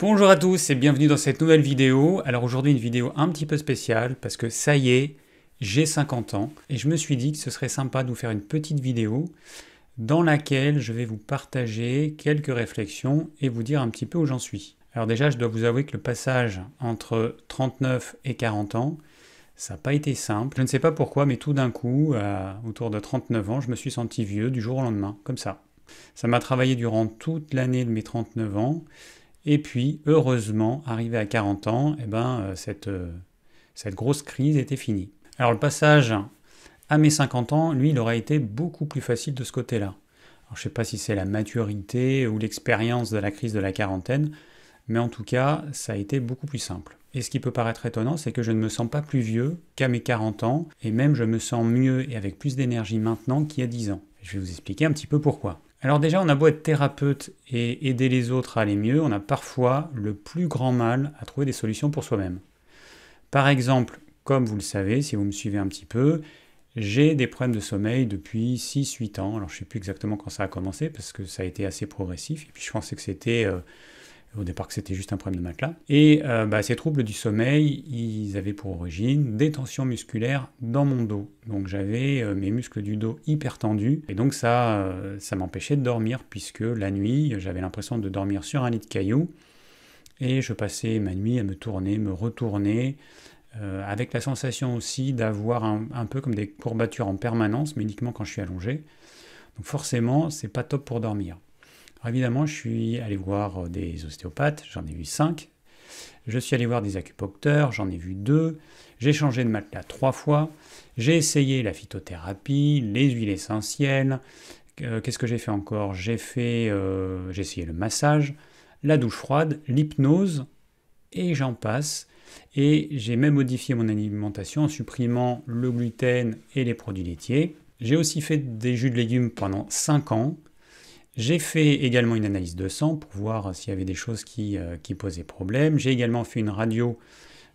Bonjour à tous et bienvenue dans cette nouvelle vidéo. Alors aujourd'hui une vidéo un petit peu spéciale parce que ça y est, j'ai 50 ans et je me suis dit que ce serait sympa de vous faire une petite vidéo dans laquelle je vais vous partager quelques réflexions et vous dire un petit peu où j'en suis. Alors déjà je dois vous avouer que le passage entre 39 et 40 ans, ça n'a pas été simple. Je ne sais pas pourquoi mais tout d'un coup, autour de 39 ans, je me suis senti vieux du jour au lendemain, comme ça. Ça m'a travaillé durant toute l'année de mes 39 ans. Et puis, heureusement, arrivé à 40 ans, cette grosse crise était finie. Alors le passage à mes 50 ans, lui, il aurait été beaucoup plus facile de ce côté-là. Alors, je ne sais pas si c'est la maturité ou l'expérience de la crise de la quarantaine, mais en tout cas, ça a été beaucoup plus simple. Et ce qui peut paraître étonnant, c'est que je ne me sens pas plus vieux qu'à mes 40 ans, et même je me sens mieux et avec plus d'énergie maintenant qu'il y a 10 ans. Je vais vous expliquer un petit peu pourquoi. Alors déjà, on a beau être thérapeute et aider les autres à aller mieux, on a parfois le plus grand mal à trouver des solutions pour soi-même. Par exemple, comme vous le savez, si vous me suivez un petit peu, j'ai des problèmes de sommeil depuis 6-8 ans. Alors je ne sais plus exactement quand ça a commencé, parce que ça a été assez progressif, et puis je pensais que c'était... au départ que c'était juste un problème de matelas. Et ces troubles du sommeil, ils avaient pour origine des tensions musculaires dans mon dos. Donc j'avais mes muscles du dos hyper tendus, et donc ça m'empêchait de dormir, puisque la nuit, j'avais l'impression de dormir sur un lit de cailloux, et je passais ma nuit à me tourner, me retourner, avec la sensation aussi d'avoir un peu comme des courbatures en permanence, mais uniquement quand je suis allongé. Donc forcément, c'est pas top pour dormir. Alors évidemment, je suis allé voir des ostéopathes, j'en ai vu 5. Je suis allé voir des acupuncteurs, j'en ai vu 2. J'ai changé de matelas 3 fois. J'ai essayé la phytothérapie, les huiles essentielles. Qu'est-ce que j'ai fait encore? J'ai essayé le massage, la douche froide, l'hypnose, et j'en passe. Et j'ai même modifié mon alimentation en supprimant le gluten et les produits laitiers. J'ai aussi fait des jus de légumes pendant 5 ans. J'ai fait également une analyse de sang pour voir s'il y avait des choses qui posaient problème. J'ai également fait une radio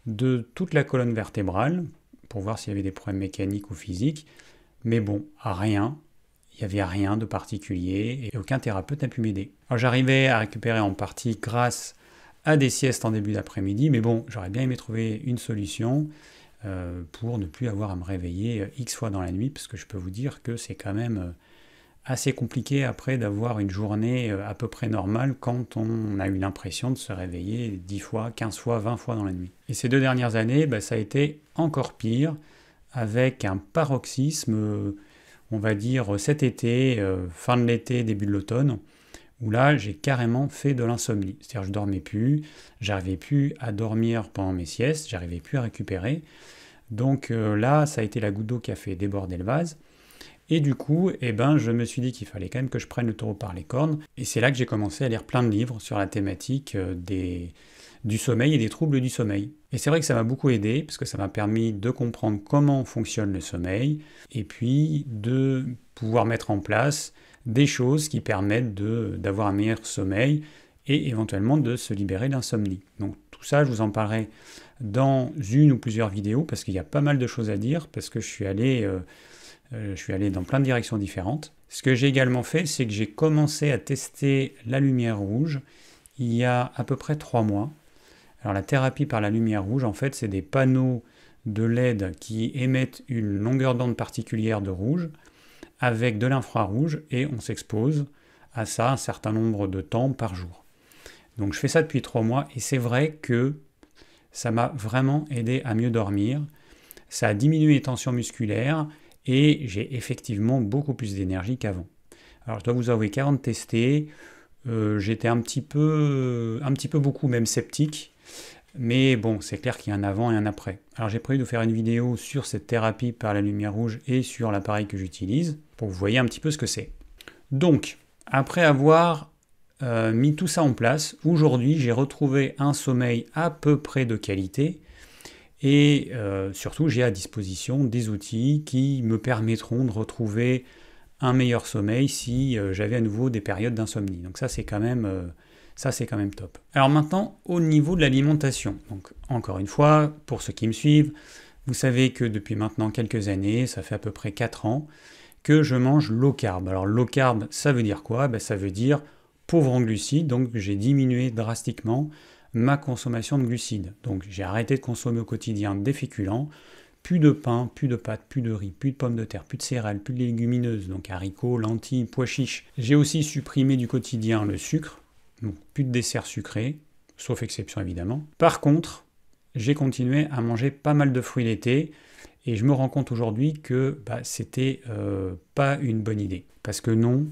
de toute la colonne vertébrale pour voir s'il y avait des problèmes mécaniques ou physiques. Mais bon, rien. Il n'y avait rien de particulier et aucun thérapeute n'a pu m'aider. Alors j'arrivais à récupérer en partie grâce à des siestes en début d'après-midi, mais bon, j'aurais bien aimé trouver une solution pour ne plus avoir à me réveiller X fois dans la nuit, parce que je peux vous dire que c'est quand même... assez compliqué après d'avoir une journée à peu près normale quand on a eu l'impression de se réveiller 10 fois, 15 fois, 20 fois dans la nuit. Et ces 2 dernières années, ça a été encore pire, avec un paroxysme, on va dire cet été, fin de l'été, début de l'automne, où là j'ai carrément fait de l'insomnie. C'est-à-dire je dormais plus, j'arrivais plus à dormir pendant mes siestes, j'arrivais plus à récupérer. Donc là, ça a été la goutte d'eau qui a fait déborder le vase. Et du coup, je me suis dit qu'il fallait quand même que je prenne le taureau par les cornes. Et c'est là que j'ai commencé à lire plein de livres sur la thématique du sommeil et des troubles du sommeil. Et c'est vrai que ça m'a beaucoup aidé, parce que ça m'a permis de comprendre comment fonctionne le sommeil, et puis de pouvoir mettre en place des choses qui permettent d'avoir un meilleur sommeil, et éventuellement de se libérer de l'insomnie. Donc tout ça, je vous en parlerai dans une ou plusieurs vidéos, parce qu'il y a pas mal de choses à dire, parce que je suis allé dans plein de directions différentes. Ce que j'ai également fait, c'est que j'ai commencé à tester la lumière rouge il y a à peu près 3 mois. Alors la thérapie par la lumière rouge, en fait, c'est des panneaux de LED qui émettent une longueur d'onde particulière de rouge avec de l'infrarouge, et on s'expose à ça un certain nombre de temps par jour. Donc je fais ça depuis 3 mois, et c'est vrai que ça m'a vraiment aidé à mieux dormir. Ça a diminué les tensions musculaires, et j'ai effectivement beaucoup plus d'énergie qu'avant. Alors je dois vous avouer qu'avant de tester, j'étais un petit peu beaucoup même sceptique, mais bon, c'est clair qu'il y a un avant et un après. Alors j'ai prévu de faire une vidéo sur cette thérapie par la lumière rouge et sur l'appareil que j'utilise, pour que vous voyez un petit peu ce que c'est. Donc, après avoir mis tout ça en place, aujourd'hui j'ai retrouvé un sommeil à peu près de qualité. Et surtout, j'ai à disposition des outils qui me permettront de retrouver un meilleur sommeil si j'avais à nouveau des périodes d'insomnie. Donc ça, c'est quand même top. Alors maintenant, au niveau de l'alimentation. Donc encore une fois, pour ceux qui me suivent, vous savez que depuis maintenant quelques années, ça fait à peu près 4 ans, que je mange low carb. Alors low carb, ça veut dire quoi? Ça veut dire pauvre en glucides, donc j'ai diminué drastiquement ma consommation de glucides. Donc j'ai arrêté de consommer au quotidien des féculents, plus de pain, plus de pâtes, plus de riz, plus de pommes de terre, plus de céréales, plus de légumineuses, donc haricots, lentilles, pois chiches. J'ai aussi supprimé du quotidien le sucre, donc plus de desserts sucrés, sauf exception évidemment. Par contre, j'ai continué à manger pas mal de fruits l'été, et je me rends compte aujourd'hui que c'était pas une bonne idée. Parce que non,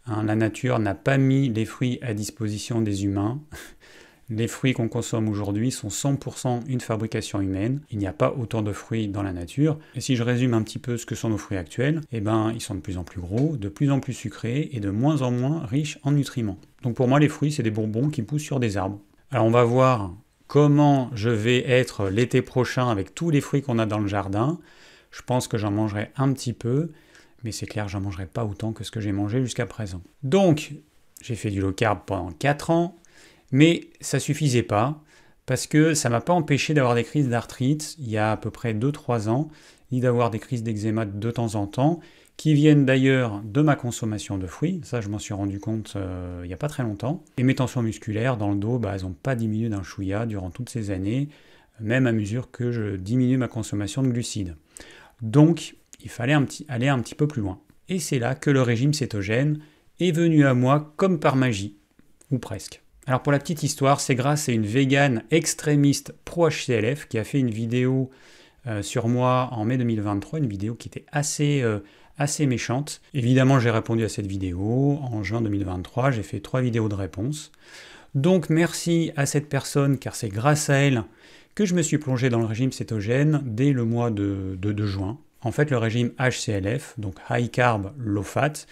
la nature n'a pas mis les fruits à disposition des humains. Les fruits qu'on consomme aujourd'hui sont 100% une fabrication humaine. Il n'y a pas autant de fruits dans la nature. Et si je résume un petit peu ce que sont nos fruits actuels, ils sont de plus en plus gros, de plus en plus sucrés et de moins en moins riches en nutriments. Donc pour moi, les fruits, c'est des bonbons qui poussent sur des arbres. Alors on va voir comment je vais être l'été prochain avec tous les fruits qu'on a dans le jardin. Je pense que j'en mangerai un petit peu, mais c'est clair, j'en mangerai pas autant que ce que j'ai mangé jusqu'à présent. Donc, j'ai fait du low carb pendant 4 ans, mais ça suffisait pas, parce que ça m'a pas empêché d'avoir des crises d'arthrite il y a à peu près 2-3 ans, ni d'avoir des crises d'eczéma de temps en temps, qui viennent d'ailleurs de ma consommation de fruits. Ça, je m'en suis rendu compte il n'y a pas très longtemps. Et mes tensions musculaires dans le dos, elles n'ont pas diminué d'un chouïa durant toutes ces années, même à mesure que je diminue ma consommation de glucides. Donc, il fallait aller un petit peu plus loin. Et c'est là que le régime cétogène est venu à moi comme par magie, ou presque. Alors pour la petite histoire, c'est grâce à une végane extrémiste pro-HCLF qui a fait une vidéo sur moi en mai 2023, une vidéo qui était assez méchante. Évidemment, j'ai répondu à cette vidéo en juin 2023, j'ai fait 3 vidéos de réponse. Donc merci à cette personne, car c'est grâce à elle que je me suis plongé dans le régime cétogène dès le mois de juin. En fait, le régime HCLF, donc High Carb Low Fat,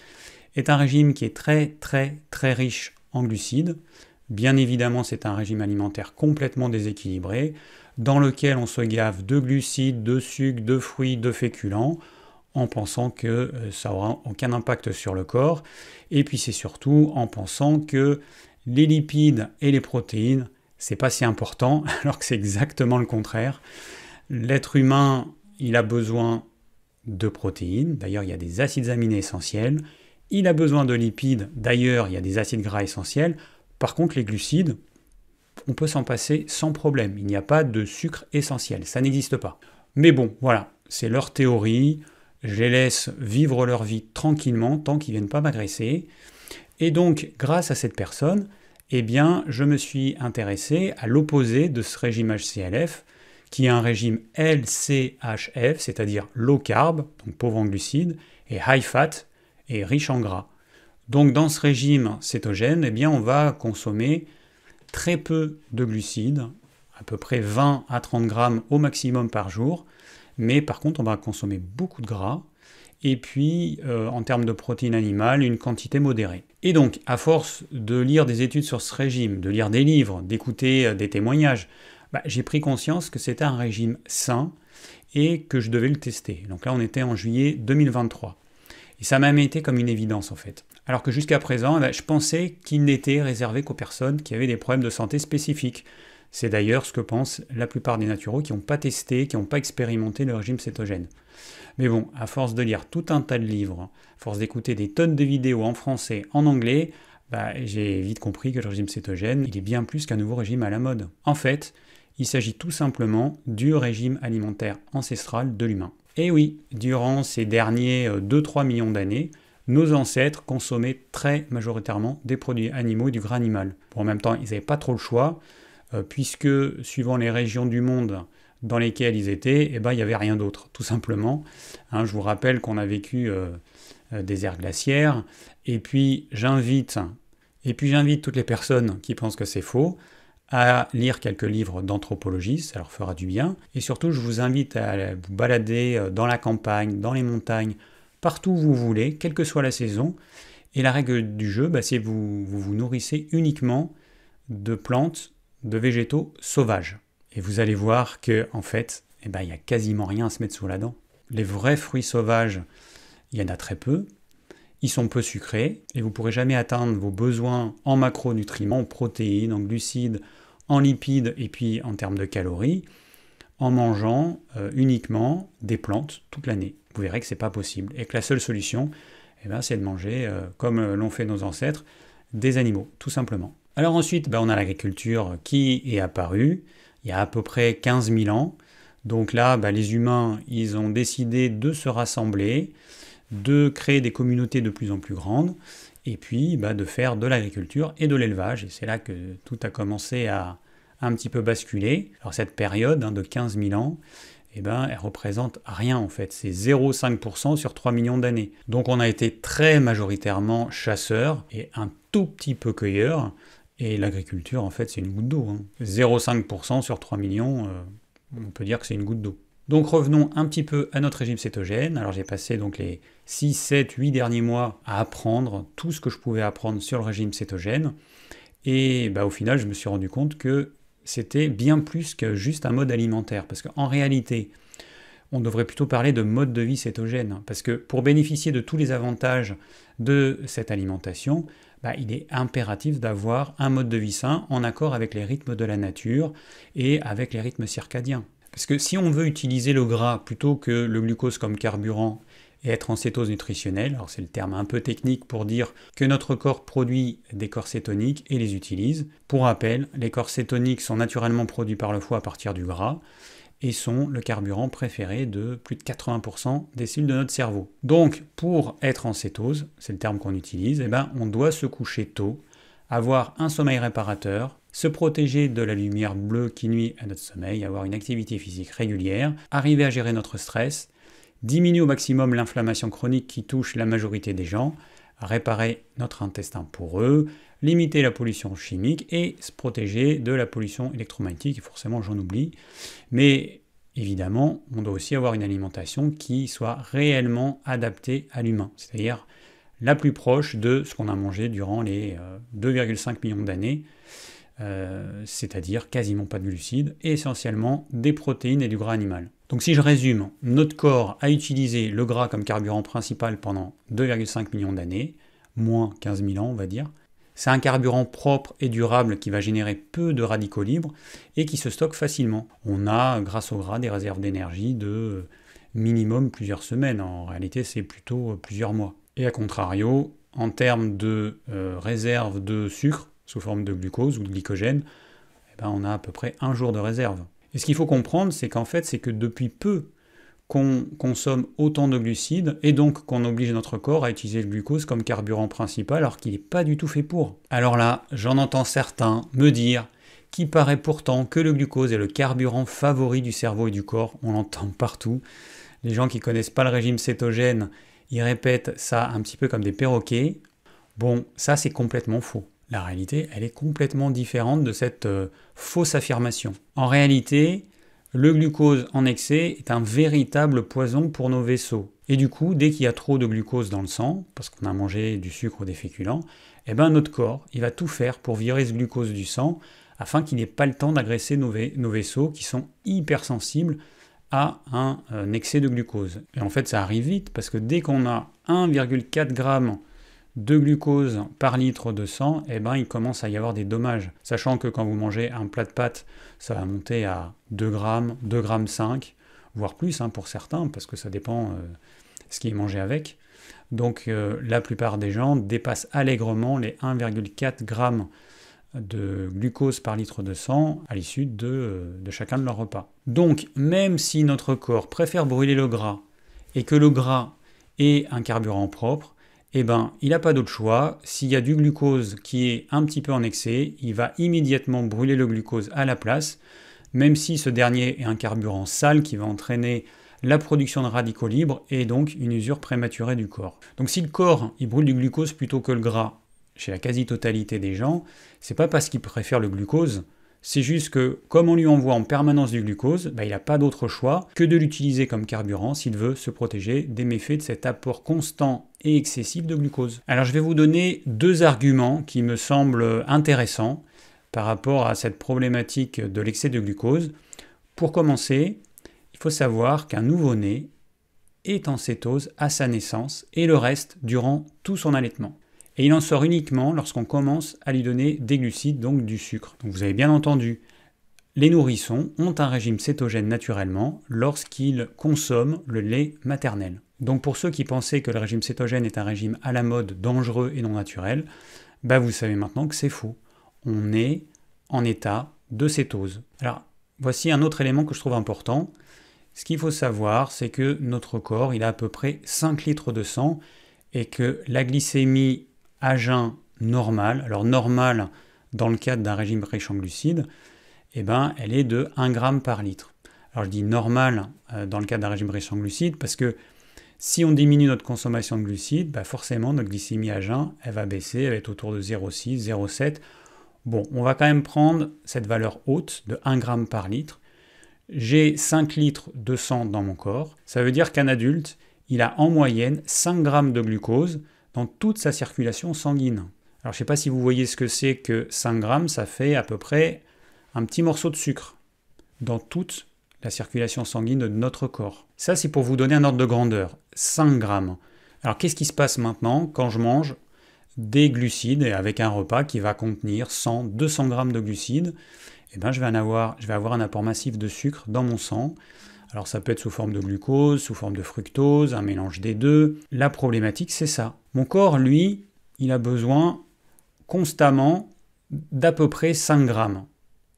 est un régime qui est très riche en glucides. Bien évidemment, c'est un régime alimentaire complètement déséquilibré, dans lequel on se gave de glucides, de sucre, de fruits, de féculents, en pensant que ça n'aura aucun impact sur le corps. Et puis c'est surtout en pensant que les lipides et les protéines, c'est pas si important, alors que c'est exactement le contraire. L'être humain, il a besoin de protéines, d'ailleurs il y a des acides aminés essentiels, il a besoin de lipides, d'ailleurs il y a des acides gras essentiels. Par contre les glucides, on peut s'en passer sans problème, il n'y a pas de sucre essentiel, ça n'existe pas. Mais bon, voilà, c'est leur théorie, je les laisse vivre leur vie tranquillement tant qu'ils ne viennent pas m'agresser. Et donc, grâce à cette personne, je me suis intéressé à l'opposé de ce régime HCLF, qui est un régime LCHF, c'est-à-dire low carb, donc pauvre en glucides, et high fat, et riche en gras. Donc dans ce régime cétogène, on va consommer très peu de glucides, à peu près 20 à 30 grammes au maximum par jour, mais par contre on va consommer beaucoup de gras, et puis en termes de protéines animales, une quantité modérée. Et donc, à force de lire des études sur ce régime, de lire des livres, d'écouter des témoignages, j'ai pris conscience que c'était un régime sain et que je devais le tester. Donc là, on était en juillet 2023. Et ça m'a été comme une évidence en fait. Alors que jusqu'à présent, je pensais qu'il n'était réservé qu'aux personnes qui avaient des problèmes de santé spécifiques. C'est d'ailleurs ce que pensent la plupart des naturaux qui n'ont pas testé, qui n'ont pas expérimenté le régime cétogène. Mais bon, à force de lire tout un tas de livres, à force d'écouter des tonnes de vidéos en français, en anglais, j'ai vite compris que le régime cétogène, il est bien plus qu'un nouveau régime à la mode. En fait, il s'agit tout simplement du régime alimentaire ancestral de l'humain. Et oui, durant ces derniers 2-3 millions d'années, nos ancêtres consommaient très majoritairement des produits animaux et du gras animal. Bon, en même temps, ils n'avaient pas trop le choix, puisque suivant les régions du monde dans lesquelles ils étaient, il n'y avait rien d'autre, tout simplement. Je vous rappelle qu'on a vécu des ères glaciaires, et puis j'invite toutes les personnes qui pensent que c'est faux à lire quelques livres d'anthropologie, ça leur fera du bien. Et surtout, je vous invite à vous balader dans la campagne, dans les montagnes, partout où vous voulez, quelle que soit la saison. Et la règle du jeu, c'est que vous nourrissez uniquement de plantes, de végétaux sauvages. Et vous allez voir que en fait, il n'y a quasiment rien à se mettre sous la dent. Les vrais fruits sauvages, il y en a très peu. Ils sont peu sucrés et vous ne pourrez jamais atteindre vos besoins en macronutriments, en protéines, en glucides, en lipides et puis en termes de calories en mangeant uniquement des plantes toute l'année. Vous verrez que ce n'est pas possible et que la seule solution, c'est de manger comme l'ont fait nos ancêtres, des animaux, tout simplement. Alors ensuite, on a l'agriculture qui est apparue il y a à peu près 15 000 ans. Donc là, les humains, ils ont décidé de se rassembler, de créer des communautés de plus en plus grandes, et puis de faire de l'agriculture et de l'élevage. Et c'est là que tout a commencé à un petit peu basculer. Alors cette période de 15 000 ans, elle représente rien en fait, c'est 0,5% sur 3 millions d'années. Donc on a été très majoritairement chasseurs et un tout petit peu cueilleurs, et l'agriculture en fait c'est une goutte d'eau. 0,5% sur 3 millions, on peut dire que c'est une goutte d'eau. Donc revenons un petit peu à notre régime cétogène. Alors j'ai passé donc les 6, 7, 8 derniers mois à apprendre tout ce que je pouvais apprendre sur le régime cétogène, et au final je me suis rendu compte que c'était bien plus que juste un mode alimentaire, parce qu'en réalité, on devrait plutôt parler de mode de vie cétogène, parce que pour bénéficier de tous les avantages de cette alimentation, il est impératif d'avoir un mode de vie sain en accord avec les rythmes de la nature et avec les rythmes circadiens. Parce que si on veut utiliser le gras plutôt que le glucose comme carburant, et être en cétose nutritionnelle, alors c'est le terme un peu technique pour dire que notre corps produit des corps cétoniques et les utilise. Pour rappel, les corps cétoniques sont naturellement produits par le foie à partir du gras et sont le carburant préféré de plus de 80% des cellules de notre cerveau. Donc pour être en cétose, c'est le terme qu'on utilise, on doit se coucher tôt, avoir un sommeil réparateur, se protéger de la lumière bleue qui nuit à notre sommeil, avoir une activité physique régulière, arriver à gérer notre stress, diminuer au maximum l'inflammation chronique qui touche la majorité des gens, réparer notre intestin poreux, limiter la pollution chimique et se protéger de la pollution électromagnétique, et forcément j'en oublie. Mais évidemment, on doit aussi avoir une alimentation qui soit réellement adaptée à l'humain, c'est-à-dire la plus proche de ce qu'on a mangé durant les 2,5 millions d'années, c'est-à-dire quasiment pas de glucides, et essentiellement des protéines et du gras animal. Donc si je résume, notre corps a utilisé le gras comme carburant principal pendant 2,5 millions d'années, moins 15 000 ans on va dire. C'est un carburant propre et durable qui va générer peu de radicaux libres et qui se stocke facilement. On a, grâce au gras, des réserves d'énergie de minimum plusieurs semaines, en réalité c'est plutôt plusieurs mois. Et à contrario, en termes de réserve de sucre, sous forme de glucose ou de glycogène, on a à peu près 1 jour de réserve. Et ce qu'il faut comprendre, c'est qu'en fait, c'est que depuis peu qu'on consomme autant de glucides, et donc qu'on oblige notre corps à utiliser le glucose comme carburant principal, alors qu'il n'est pas du tout fait pour. Alors là, j'en entends certains me dire qu'il paraît pourtant que le glucose est le carburant favori du cerveau et du corps, on l'entend partout. Les gens qui ne connaissent pas le régime cétogène, ils répètent ça un petit peu comme des perroquets. Bon, ça c'est complètement faux. La réalité, elle est complètement différente de cette fausse affirmation. En réalité, le glucose en excès est un véritable poison pour nos vaisseaux. Et du coup, dès qu'il y a trop de glucose dans le sang, parce qu'on a mangé du sucre ou des féculents, notre corps, il va tout faire pour virer ce glucose du sang, afin qu'il n'ait pas le temps d'agresser nos vaisseaux qui sont hypersensibles à un excès de glucose. Et en fait, ça arrive vite, parce que dès qu'on a 1,4 g de glucose par litre de sang, il commence à y avoir des dommages. Sachant que quand vous mangez un plat de pâtes, ça va monter à 2 grammes, 2,5 g, voire plus pour certains, parce que ça dépend ce qui est mangé avec. Donc la plupart des gens dépassent allègrement les 1,4 g de glucose par litre de sang à l'issue de chacun de leurs repas. Donc même si notre corps préfère brûler le gras, et que le gras est un carburant propre, il n'a pas d'autre choix. S'il y a du glucose qui est un petit peu en excès, il va immédiatement brûler le glucose à la place, même si ce dernier est un carburant sale qui va entraîner la production de radicaux libres et donc une usure prématurée du corps. Donc si le corps il brûle du glucose plutôt que le gras, chez la quasi-totalité des gens, c'est pas parce qu'il préfère le glucose, c'est juste que, comme on lui envoie en permanence du glucose, il n'a pas d'autre choix que de l'utiliser comme carburant s'il veut se protéger des méfaits de cet apport constant et excessif de glucose. Alors je vais vous donner 2 arguments qui me semblent intéressants par rapport à cette problématique de l'excès de glucose. Pour commencer, il faut savoir qu'un nouveau-né est en cétose à sa naissance et le reste durant tout son allaitement. Et il en sort uniquement lorsqu'on commence à lui donner des glucides, donc du sucre. Donc vous avez bien entendu, les nourrissons ont un régime cétogène naturellement lorsqu'ils consomment le lait maternel. Donc pour ceux qui pensaient que le régime cétogène est un régime à la mode, dangereux et non naturel, Bah vous savez maintenant que c'est faux. On est en état de cétose. Alors, voici un autre élément que je trouve important. Ce qu'il faut savoir, c'est que notre corps, il a à peu près 5 litres de sang et que la glycémie à jeun normale, alors normale dans le cadre d'un régime riche en glucides, eh ben, elle est de 1 gramme par litre. Alors je dis normale dans le cadre d'un régime riche en glucides parce que si on diminue notre consommation de glucides, bah forcément notre glycémie à jeun, elle va baisser, elle va être autour de 0,6, 0,7. Bon, on va quand même prendre cette valeur haute de 1 gramme par litre. J'ai 5 litres de sang dans mon corps. Ça veut dire qu'un adulte, il a en moyenne 5 grammes de glucose dans toute sa circulation sanguine. Alors je ne sais pas si vous voyez ce que c'est que 5 grammes, ça fait à peu près un petit morceau de sucre dans toute la circulation sanguine de notre corps. Ça, c'est pour vous donner un ordre de grandeur. 5 grammes. Alors qu'est-ce qui se passe maintenant quand je mange des glucides et avec un repas qui va contenir 100, 200 grammes de glucides? Eh ben, je vais avoir un apport massif de sucre dans mon sang. Alors ça peut être sous forme de glucose, sous forme de fructose, un mélange des deux. La problématique, c'est ça. Mon corps, lui, il a besoin constamment d'à peu près 5 grammes.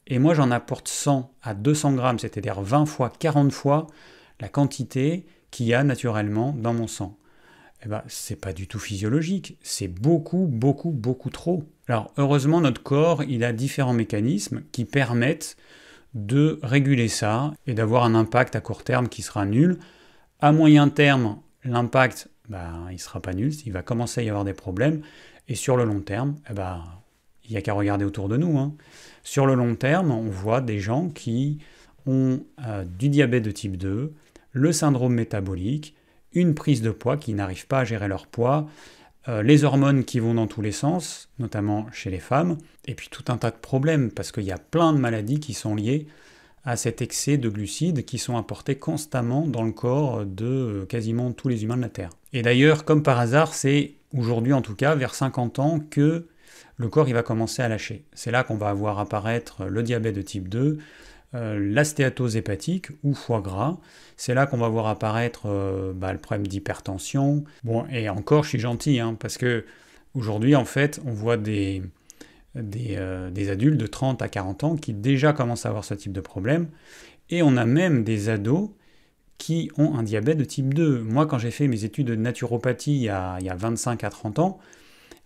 Et moi, j'en apporte 100 à 200 grammes, c'est-à-dire 20 fois, 40 fois la quantité qu'il y a naturellement dans mon sang. Eh ben, c'est pas du tout physiologique, c'est beaucoup, beaucoup, beaucoup trop. Alors, heureusement, notre corps, il a différents mécanismes qui permettent de réguler ça et d'avoir un impact à court terme qui sera nul. À moyen terme, l'impact, il sera pas nul, il va commencer à y avoir des problèmes. Et sur le long terme, il n'y a qu'à regarder autour de nous. Sur le long terme, on voit des gens qui ont du diabète de type 2, le syndrome métabolique, une prise de poids, qui n'arrivent pas à gérer leur poids, les hormones qui vont dans tous les sens, notamment chez les femmes, et puis tout un tas de problèmes, parce qu'il y a plein de maladies qui sont liées à cet excès de glucides qui sont apportés constamment dans le corps de quasiment tous les humains de la Terre. Et d'ailleurs, comme par hasard, c'est aujourd'hui en tout cas, vers 50 ans, que le corps il va commencer à lâcher. C'est là qu'on va voir apparaître le diabète de type 2, la stéatose hépatique ou foie gras. C'est là qu'on va voir apparaître le problème d'hypertension. Bon, et encore, je suis gentil, parce que aujourd'hui, en fait, on voit des adultes de 30 à 40 ans qui déjà commencent à avoir ce type de problème. Et on a même des ados qui ont un diabète de type 2. Moi, quand j'ai fait mes études de naturopathie il y a 25 à 30 ans,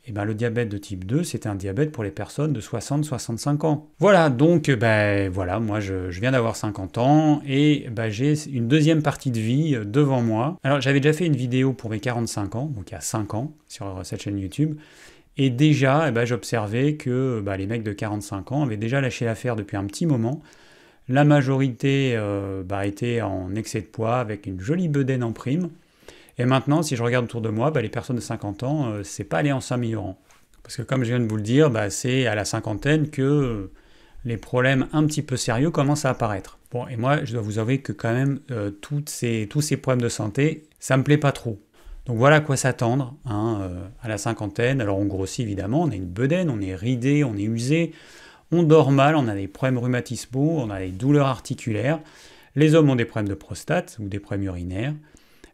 le diabète de type 2, c'était un diabète pour les personnes de 60-65 ans. Voilà, donc moi je viens d'avoir 50 ans et j'ai une deuxième partie de vie devant moi. Alors j'avais déjà fait une vidéo pour mes 45 ans, donc il y a 5 ans, sur cette chaîne YouTube, et déjà j'observais que les mecs de 45 ans avaient déjà lâché l'affaire depuis un petit moment. La majorité était en excès de poids avec une jolie bedaine en prime. Et maintenant, si je regarde autour de moi, les personnes de 50 ans, c'est pas aller en s'améliorant. Parce que comme je viens de vous le dire, c'est à la cinquantaine que les problèmes un petit peu sérieux commencent à apparaître. Bon, et moi, je dois vous avouer que quand même, tous ces problèmes de santé, ça me plaît pas trop. Donc voilà à quoi s'attendre à la cinquantaine. Alors on grossit évidemment, on a une bedaine, on est ridé, on est usé, on dort mal, on a des problèmes rhumatismaux, on a des douleurs articulaires. Les hommes ont des problèmes de prostate ou des problèmes urinaires.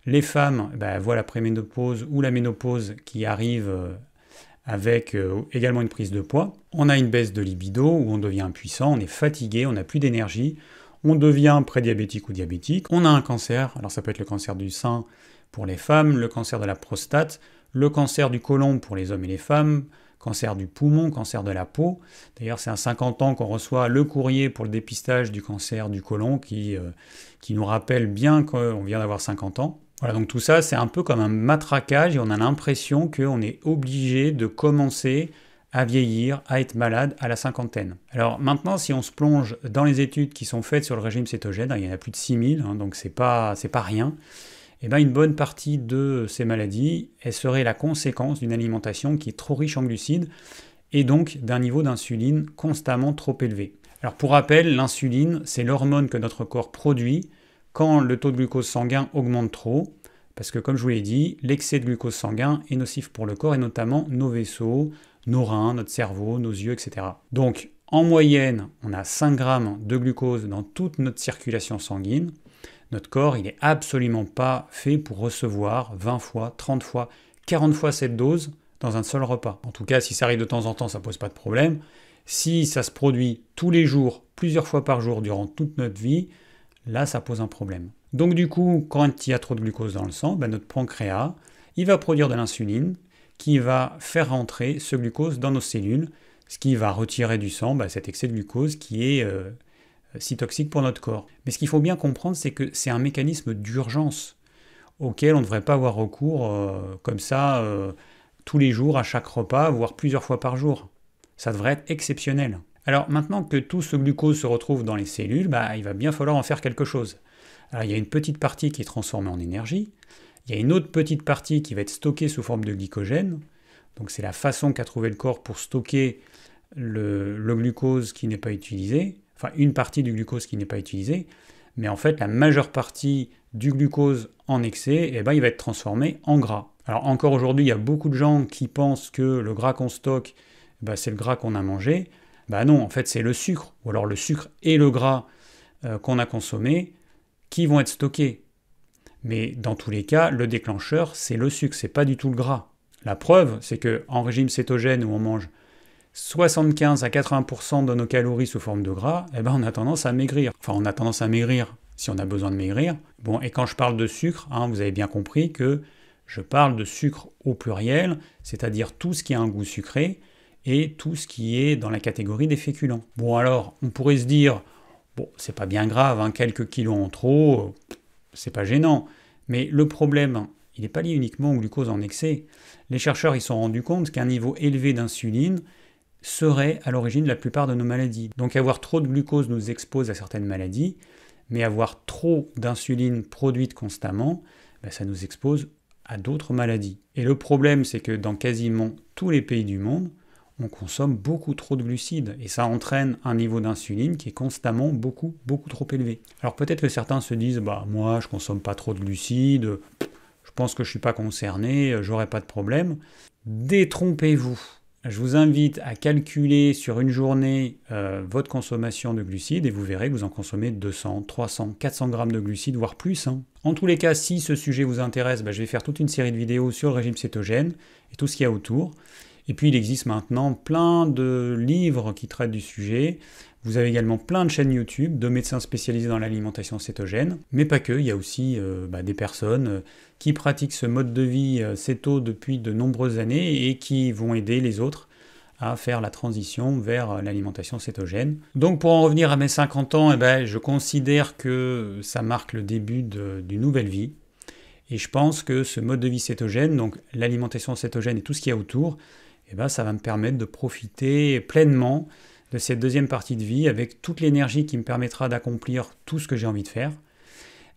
Les femmes voient la préménopause ou la ménopause qui arrive avec également une prise de poids. On a une baisse de libido où on devient impuissant, on est fatigué, on n'a plus d'énergie, on devient prédiabétique ou diabétique. On a un cancer, alors ça peut être le cancer du sein pour les femmes, le cancer de la prostate, le cancer du côlon pour les hommes et les femmes, cancer du poumon, cancer de la peau. D'ailleurs, c'est à 50 ans qu'on reçoit le courrier pour le dépistage du cancer du côlon qui nous rappelle bien qu'on vient d'avoir 50 ans. Voilà, donc tout ça, c'est un peu comme un matraquage et on a l'impression qu'on est obligé de commencer à vieillir, à être malade à la cinquantaine. Alors maintenant, si on se plonge dans les études qui sont faites sur le régime cétogène, il y en a plus de 6000, donc c'est pas rien, une bonne partie de ces maladies, elles seraient la conséquence d'une alimentation qui est trop riche en glucides et donc d'un niveau d'insuline constamment trop élevé. Alors pour rappel, l'insuline, c'est l'hormone que notre corps produit quand le taux de glucose sanguin augmente trop, parce que comme je vous l'ai dit, l'excès de glucose sanguin est nocif pour le corps et notamment nos vaisseaux, nos reins, notre cerveau, nos yeux, etc. Donc en moyenne, on a 5 grammes de glucose dans toute notre circulation sanguine. Notre corps, il n'est absolument pas fait pour recevoir 20 fois, 30 fois, 40 fois cette dose dans un seul repas. En tout cas, si ça arrive de temps en temps, ça pose pas de problème. Si ça se produit tous les jours, plusieurs fois par jour, durant toute notre vie, là, ça pose un problème. Donc du coup, quand il y a trop de glucose dans le sang, notre pancréas, il va produire de l'insuline qui va faire rentrer ce glucose dans nos cellules, ce qui va retirer du sang cet excès de glucose qui est si toxique pour notre corps. Mais ce qu'il faut bien comprendre, c'est que c'est un mécanisme d'urgence auquel on ne devrait pas avoir recours comme ça tous les jours, à chaque repas, voire plusieurs fois par jour. Ça devrait être exceptionnel. Alors maintenant que tout ce glucose se retrouve dans les cellules, il va bien falloir en faire quelque chose. Alors il y a une petite partie qui est transformée en énergie, il y a une autre petite partie qui va être stockée sous forme de glycogène, donc c'est la façon qu'a trouvé le corps pour stocker le glucose qui n'est pas utilisé, enfin une partie du glucose qui n'est pas utilisé, mais en fait la majeure partie du glucose en excès, il va être transformé en gras. Alors encore aujourd'hui, il y a beaucoup de gens qui pensent que le gras qu'on stocke, c'est le gras qu'on a mangé. Non, en fait c'est le sucre, ou alors le sucre et le gras qu'on a consommé qui vont être stockés. Mais dans tous les cas, le déclencheur, c'est le sucre, c'est pas du tout le gras. La preuve, c'est qu'en régime cétogène où on mange 75 à 80% de nos calories sous forme de gras, on a tendance à maigrir. Enfin, on a tendance à maigrir si on a besoin de maigrir. Bon, et quand je parle de sucre, vous avez bien compris que je parle de sucre au pluriel, c'est-à-dire tout ce qui a un goût sucré et tout ce qui est dans la catégorie des féculents. Bon alors, on pourrait se dire, c'est pas bien grave, quelques kilos en trop, c'est pas gênant. Mais le problème, il n'est pas lié uniquement au glucose en excès. Les chercheurs ils se sont rendus compte qu'un niveau élevé d'insuline serait à l'origine de la plupart de nos maladies. Donc avoir trop de glucose nous expose à certaines maladies, mais avoir trop d'insuline produite constamment, ça nous expose à d'autres maladies. Et le problème, c'est que dans quasiment tous les pays du monde, on consomme beaucoup trop de glucides, et ça entraîne un niveau d'insuline qui est constamment beaucoup trop élevé. Alors peut-être que certains se disent, moi je consomme pas trop de glucides, je pense que je suis pas concerné, j'aurai pas de problème. Détrompez-vous. Je vous invite à calculer sur une journée votre consommation de glucides et vous verrez que vous en consommez 200, 300, 400 grammes de glucides, voire plus. En tous les cas, si ce sujet vous intéresse, je vais faire toute une série de vidéos sur le régime cétogène et tout ce qu'il y a autour. Et puis il existe maintenant plein de livres qui traitent du sujet. Vous avez également plein de chaînes YouTube de médecins spécialisés dans l'alimentation cétogène. Mais pas que, il y a aussi des personnes qui pratiquent ce mode de vie céto depuis de nombreuses années et qui vont aider les autres à faire la transition vers l'alimentation cétogène. Donc pour en revenir à mes 50 ans, je considère que ça marque le début d'une nouvelle vie. Et je pense que ce mode de vie cétogène, donc l'alimentation cétogène et tout ce qu'il y a autour, ça va me permettre de profiter pleinement de cette deuxième partie de vie avec toute l'énergie qui me permettra d'accomplir tout ce que j'ai envie de faire.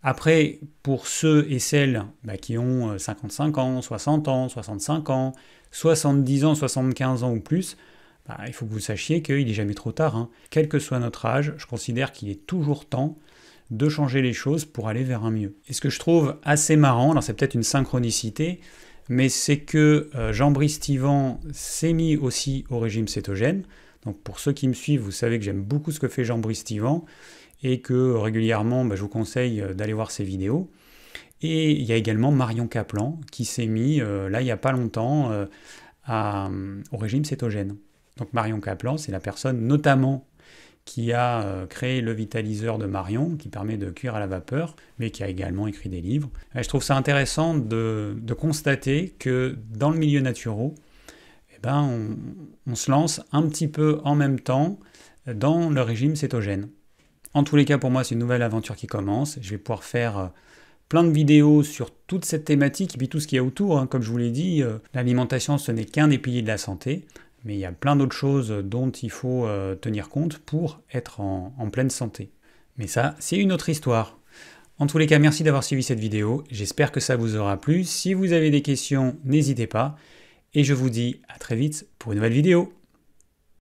Après, pour ceux et celles qui ont 55 ans, 60 ans, 65 ans, 70 ans, 75 ans ou plus, il faut que vous sachiez qu'il n'est jamais trop tard. Quel que soit notre âge, je considère qu'il est toujours temps de changer les choses pour aller vers un mieux. Et ce que je trouve assez marrant, alors c'est peut-être une synchronicité, mais c'est que Jean-Brice Tivan s'est mis aussi au régime cétogène. Donc pour ceux qui me suivent, vous savez que j'aime beaucoup ce que fait Jean-Brice Tivan et que régulièrement, je vous conseille d'aller voir ses vidéos. Et il y a également Marion Caplan qui s'est mis, là il n'y a pas longtemps, au régime cétogène. Donc Marion Caplan, c'est la personne notamment qui a créé le vitaliseur de Marion, qui permet de cuire à la vapeur, mais qui a également écrit des livres. Et je trouve ça intéressant de constater que dans le milieu naturo, on se lance un petit peu en même temps dans le régime cétogène. En tous les cas, pour moi, c'est une nouvelle aventure qui commence. Je vais pouvoir faire plein de vidéos sur toute cette thématique et puis tout ce qu'il y a autour. Comme je vous l'ai dit, l'alimentation, ce n'est qu'un des piliers de la santé. Mais il y a plein d'autres choses dont il faut tenir compte pour être en pleine santé. Mais ça, c'est une autre histoire. En tous les cas, merci d'avoir suivi cette vidéo. J'espère que ça vous aura plu. Si vous avez des questions, n'hésitez pas. Et je vous dis à très vite pour une nouvelle vidéo.